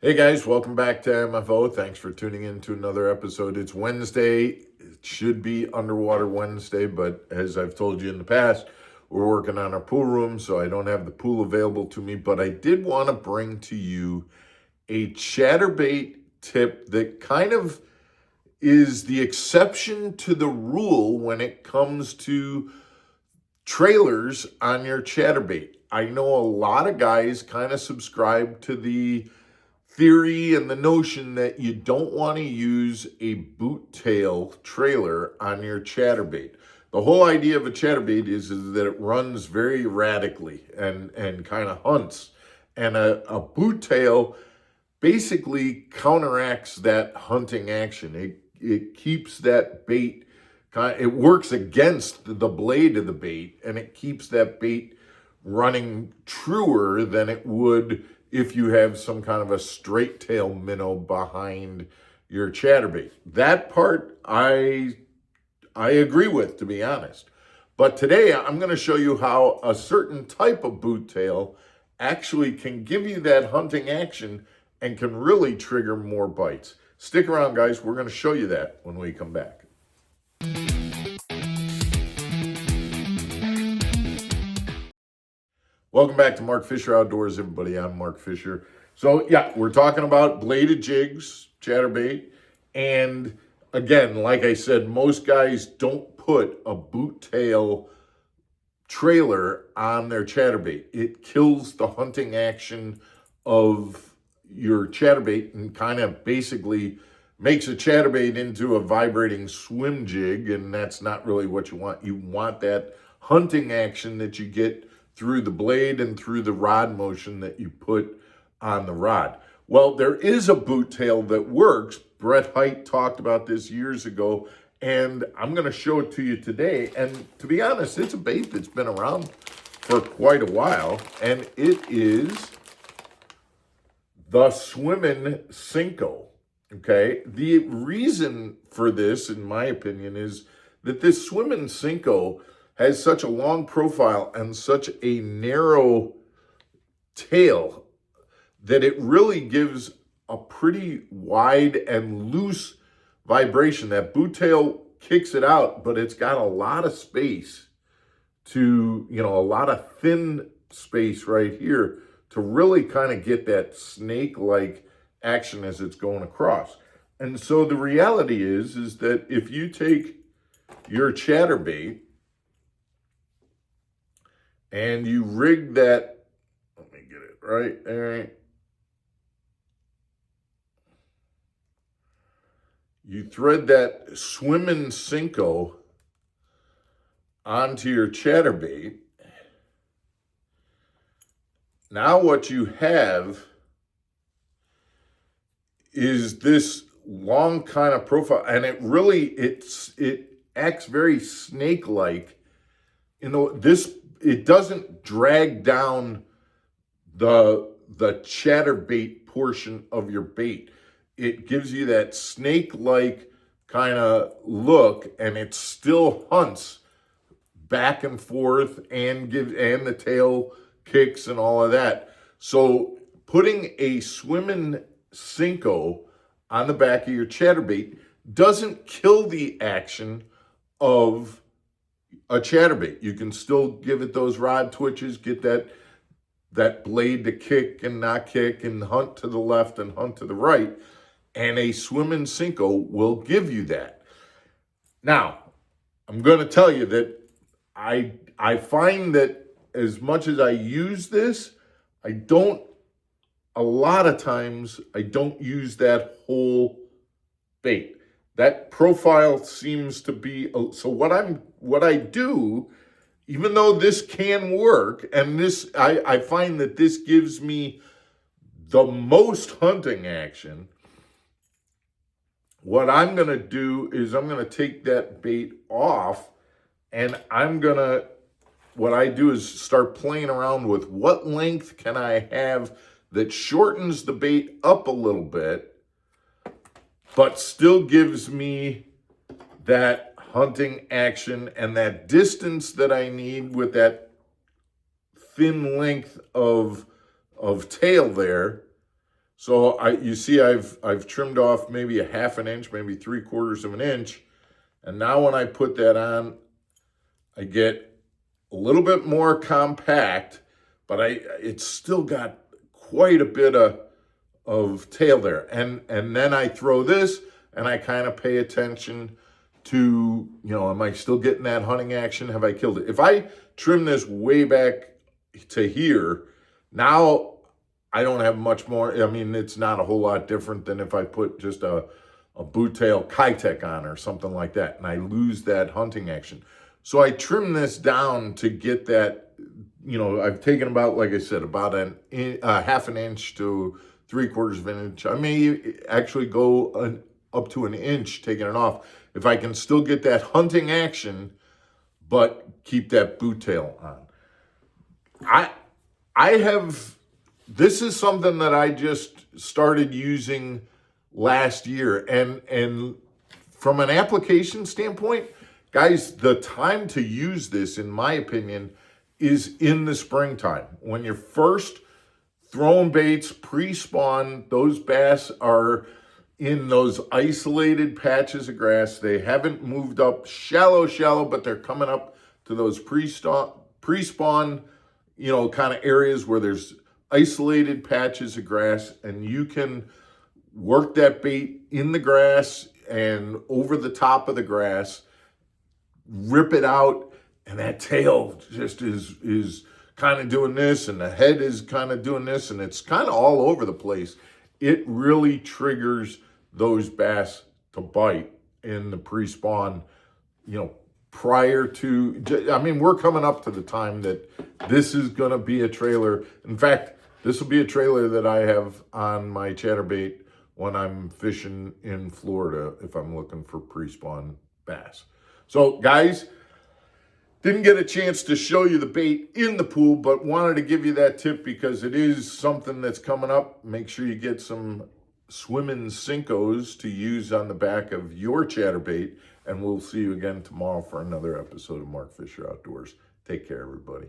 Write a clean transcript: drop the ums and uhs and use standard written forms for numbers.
Hey guys, welcome back to MFO. Thanks for tuning in to another episode. It's Wednesday. It should be Underwater Wednesday, but as I've told you in the past, we're working on our pool room, so I don't have the pool available to me. But I did want to bring to you a chatterbait tip that kind of is the exception to the rule when it comes to trailers on your chatterbait. I know a lot of guys kind of subscribe to the theory and the notion that you don't want to use a boot tail trailer on your chatterbait. The whole idea of a chatterbait is that it runs very erratically and kind of hunts. And a boot tail basically counteracts that hunting action. It keeps that bait, it works against the blade of the bait, and it keeps that bait running truer than it would if you have some kind of a straight tail minnow behind your chatterbait. That part I agree with, to be honest. But today I'm going to show you how a certain type of boot tail actually can give you that hunting action and can really trigger more bites. Stick around, guys. We're going to show you that when we come back. Welcome back to Mark Fisher Outdoors, everybody. I'm Mark Fisher. So, yeah, we're talking about bladed jigs, chatterbait. And again, like I said, most guys don't put a boot tail trailer on their chatterbait. It kills the hunting action of your chatterbait and kind of basically makes a chatterbait into a vibrating swim jig, and that's not really what you want. You want that hunting action that you get through the blade and through the rod motion that you put on the rod. Well, there is a boot tail that works. Brett Hite talked about this years ago, and I'm going to show it to you today. And to be honest, it's a bait that's been around for quite a while, and it is the Swimmin' Senko. Okay, the reason for this, in my opinion, is that this Swimmin' Senko has such a long profile and such a narrow tail that it really gives a pretty wide and loose vibration. That boot tail kicks it out, but it's got a lot of space to, a lot of thin space right here to really kind of get that snake-like action as it's going across. And so the reality is that if you take your chatterbait and you rig that, let me get it right there. You thread that Swimmin' Senko onto your chatterbait. Now what you have is this long kind of profile, and it acts very snake-like. It doesn't drag down the chatterbait portion of your bait. It gives you that snake-like kind of look, and it still hunts back and forth and the tail kicks and all of that. So putting a Swimmin' Senko on the back of your chatterbait doesn't kill the action of a chatterbait. You can still give it those rod twitches, get that blade to kick and not kick and hunt to the left and hunt to the right. And a Swimmin' Senko will give you that. Now, I'm going to tell you that I find that as much as I use this, a lot of times I don't use that whole bait. That profile seems to be, so what I do, even though this can work, and I find that this gives me the most hunting action, what I'm going to do is I'm going to take that bait off, and what I do is start playing around with what length can I have that shortens the bait up a little bit, but still gives me that hunting action and that distance that I need with that thin length of tail there, So you see I've trimmed off maybe a half an inch, maybe 3/4 of an inch. And now when I put that on, I get a little bit more compact, but it's still got quite a bit of tail there. And then I throw this and I kind of pay attention to, am I still getting that hunting action? Have I killed it? If I trim this way back to here, now I don't have much more. I mean, it's not a whole lot different than if I put just a boot tail Kitech on or something like that, and I lose that hunting action. So I trim this down to get that, I've taken about, like I said, about half an inch to 3/4 of an inch. I may actually go up to an inch taking it off if I can still get that hunting action, but keep that boot tail on. This is something that I just started using last year. And from an application standpoint, guys, the time to use this, in my opinion, is in the springtime. When you're first throwing baits, pre-spawn, those bass are in those isolated patches of grass. They haven't moved up shallow, but they're coming up to those pre-spawn, kind of areas where there's isolated patches of grass, and you can work that bait in the grass and over the top of the grass, rip it out, and that tail just is kind of doing this, and the head is kind of doing this, and it's kind of all over the place. It really triggers those bass to bite in the pre-spawn, prior to, we're coming up to the time that this is going to be a trailer. In fact, this will be a trailer that I have on my chatterbait when I'm fishing in Florida if I'm looking for pre-spawn bass. So guys, didn't get a chance to show you the bait in the pool, but wanted to give you that tip because it is something that's coming up. Make sure you get some swimming Senkos to use on the back of your chatterbait, and we'll see you again tomorrow for another episode of Mark Fisher Outdoors. Take care, everybody.